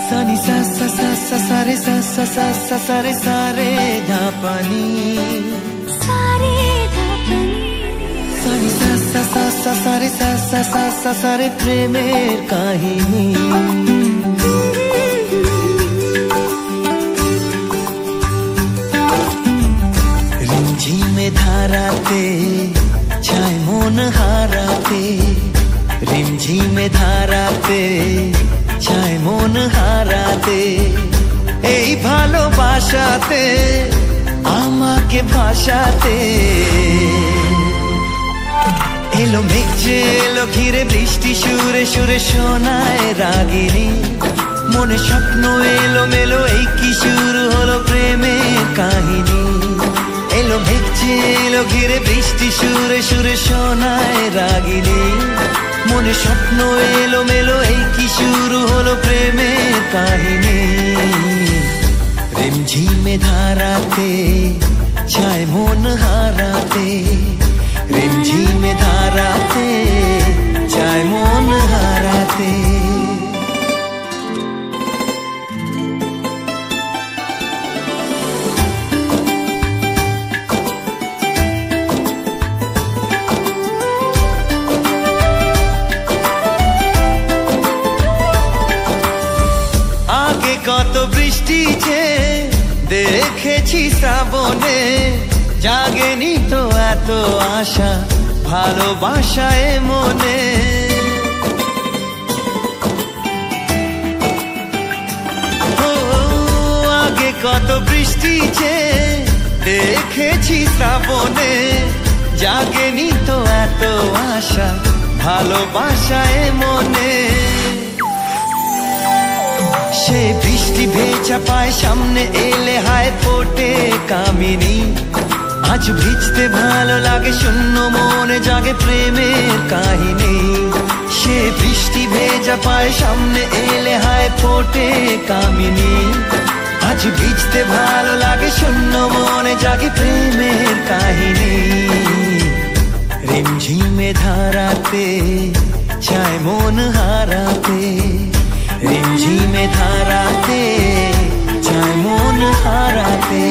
सानी सा सा सा सा सारे सा सा सा सा सारे सारे धापानी सारे धापानी सानी सा सा सा सा सारे सा सा सा सा सारे प्रेमेर काहिनी रिमझिमे धाराते छाय मन हाराते रिमझिमे धाराते छाय मन हाराते এই ভালোবাসাতে আমাকে ভাসাতে এলো মেঘ যে এলো ঘিরে বৃষ্টি সুরে সুরে শোনায় রাগিনী মনে স্বপ্ন এলো মেলো এই কি শুরু হলো প্রেমের কাহিনী এলো মেঘ যে এলো ঘিরে বৃষ্টি সুরে সুরে শোনায় রাগিনী মনে স্বপ্ন এলো মেলো এই কি শুরু হলো প্রেমের কাহিনী रिमझिमे धाराते छाय मन हाराते रिमझिमे धाराते छाय मन हाराते आगे कत बृष्टि जे দেখেছি শ্রাবণে জাগেনি তো এত আশা ভালোবাসায় মনে ও আগে কত বৃষ্টি যে দেখেছি শ্রাবণে জাগেনি তো এত আশা ভালোবাসায় মনে সে বৃষ্টি ভেজা পায় সামনে এলে হায় ফোটে কামিনী আজ ভিজতে ভালো লাগে শূন্য মনে জাগে প্রেমের কাহিনী সে বৃষ্টি ভেজা পায় সামনে এলে হায় ফোটে কামিনী আজ ভিজতে ভালো লাগে শূন্য মনে জাগে প্রেমের কাহিনী রিমঝিমে ধারাতে চায় মন হারাতে रिमझिमे धाराते चाय मन हाराते